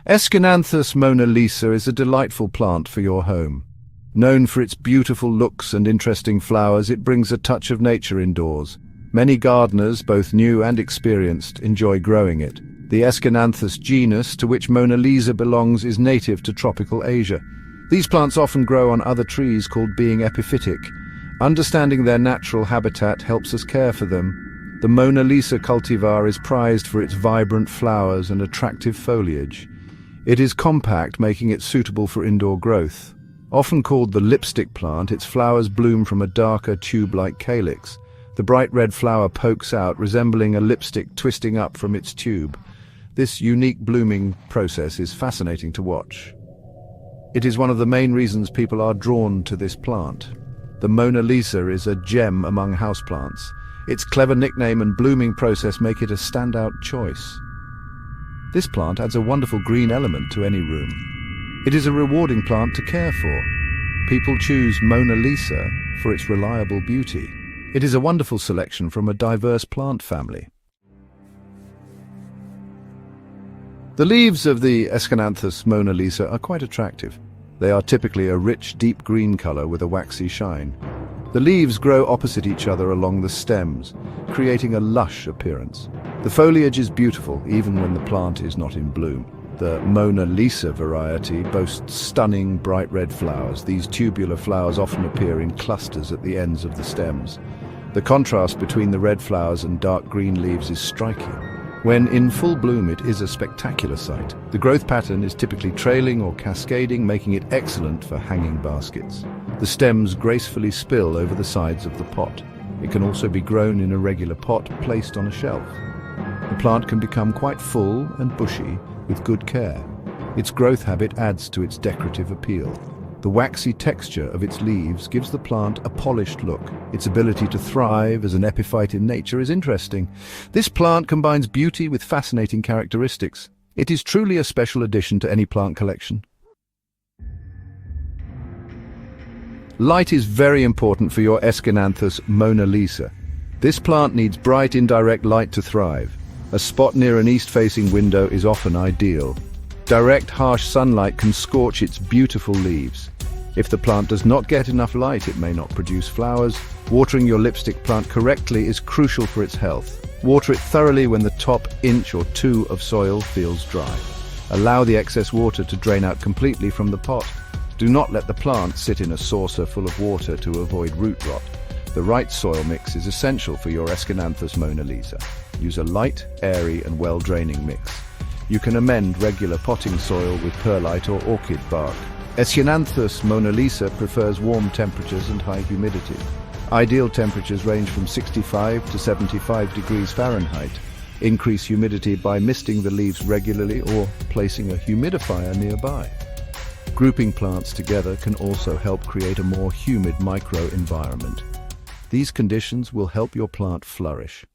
Aeschynanthus Mona Lisa is a delightful plant for your home. Known for its beautiful looks and interesting flowers, it brings a touch of nature indoors. Many gardeners, both new and experienced, enjoy growing it. The Aeschynanthus genus, to which Mona Lisa belongs, is native to tropical Asia. These plants often grow on other trees, called being epiphytic. Understanding their natural habitat helps us care for them. The Mona Lisa cultivar is prized for its vibrant flowers and attractive foliage. It is compact, making it suitable for indoor growth. Often called the lipstick plant, its flowers bloom from a darker tube-like calyx. The bright red flower pokes out, resembling a lipstick twisting up from its tube. This unique blooming process is fascinating to watch. It is one of the main reasons people are drawn to this plant. The Mona Lisa is a gem among houseplants. Its clever nickname and blooming process make it a standout choice. This plant adds a wonderful green element to any room. It is a rewarding plant to care for. People choose Mona Lisa for its reliable beauty. It is a wonderful selection from a diverse plant family. The leaves of the Aeschynanthus Mona Lisa are quite attractive. They are typically a rich, deep green color with a waxy shine. The leaves grow opposite each other along the stems, creating a lush appearance. The foliage is beautiful, even when the plant is not in bloom. The Mona Lisa variety boasts stunning, bright red flowers. These tubular flowers often appear in clusters at the ends of the stems. The contrast between the red flowers and dark green leaves is striking. When in full bloom, it is a spectacular sight. The growth pattern is typically trailing or cascading, making it excellent for hanging baskets. The stems gracefully spill over the sides of the pot. It can also be grown in a regular pot placed on a shelf. The plant can become quite full and bushy with good care. Its growth habit adds to its decorative appeal. The waxy texture of its leaves gives the plant a polished look. Its ability to thrive as an epiphyte in nature is interesting. This plant combines beauty with fascinating characteristics. It is truly a special addition to any plant collection. Light is very important for your Aeschynanthus Mona Lisa. This plant needs bright, indirect light to thrive. A spot near an east-facing window is often ideal. Direct, harsh sunlight can scorch its beautiful leaves. If the plant does not get enough light, it may not produce flowers. Watering your lipstick plant correctly is crucial for its health. Water it thoroughly when the top inch or two of soil feels dry. Allow the excess water to drain out completely from the pot. Do not let the plant sit in a saucer full of water to avoid root rot. The right soil mix is essential for your Aeschynanthus Mona Lisa. Use a light, airy and well-draining mix. You can amend regular potting soil with perlite or orchid bark. Aeschynanthus Mona Lisa prefers warm temperatures and high humidity. Ideal temperatures range from 65 to 75 degrees Fahrenheit. Increase humidity by misting the leaves regularly or placing a humidifier nearby. Grouping plants together can also help create a more humid microenvironment. These conditions will help your plant flourish.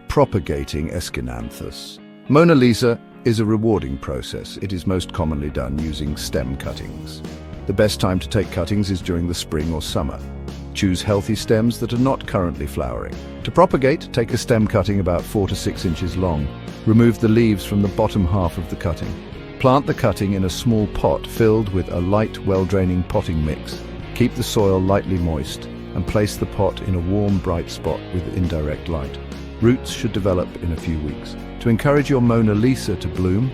Propagating Aeschynanthus Mona Lisa is a rewarding process. It is most commonly done using stem cuttings. The best time to take cuttings is during the spring or summer. Choose healthy stems that are not currently flowering. To propagate, take a stem cutting about 4 to 6 inches long. Remove the leaves from the bottom half of the cutting. Plant the cutting in a small pot filled with a light, well-draining potting mix. Keep the soil lightly moist and place the pot in a warm, bright spot with indirect light. Roots should develop in a few weeks. To encourage your Mona Lisa to bloom,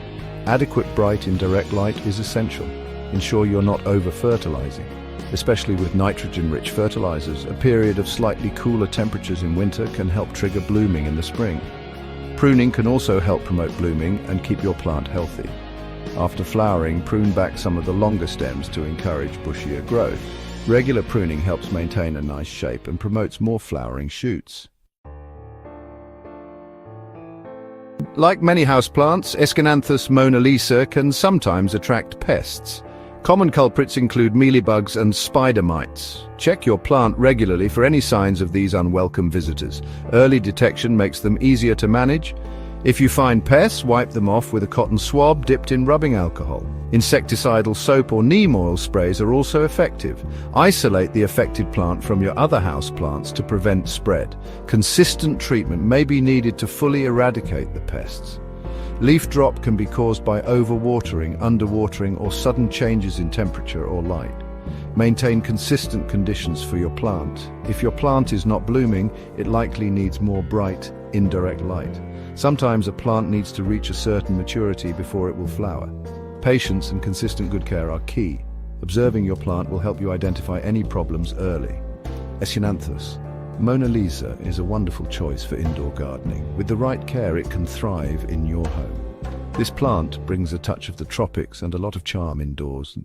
adequate bright indirect light is essential. Ensure you're not over-fertilizing. Especially with nitrogen-rich fertilizers, a period of slightly cooler temperatures in winter can help trigger blooming in the spring. Pruning can also help promote blooming and keep your plant healthy. After flowering, prune back some of the longer stems to encourage bushier growth. Regular pruning helps maintain a nice shape and promotes more flowering shoots. Like many houseplants, Aeschynanthus Mona Lisa can sometimes attract pests. Common culprits include mealybugs and spider mites. Check your plant regularly for any signs of these unwelcome visitors. Early detection makes them easier to manage. If you find pests, wipe them off with a cotton swab dipped in rubbing alcohol. Insecticidal soap or neem oil sprays are also effective. Isolate the affected plant from your other house plants to prevent spread. Consistent treatment may be needed to fully eradicate the pests. Leaf drop can be caused by overwatering, underwatering, or sudden changes in temperature or light. Maintain consistent conditions for your plant. If your plant is not blooming, it likely needs more bright, indirect light. Sometimes a plant needs to reach a certain maturity before it will flower. Patience and consistent good care are key. Observing your plant will help you identify any problems early. Aeschynanthus. Mona Lisa is a wonderful choice for indoor gardening. With the right care, it can thrive in your home. This plant brings a touch of the tropics and a lot of charm indoors.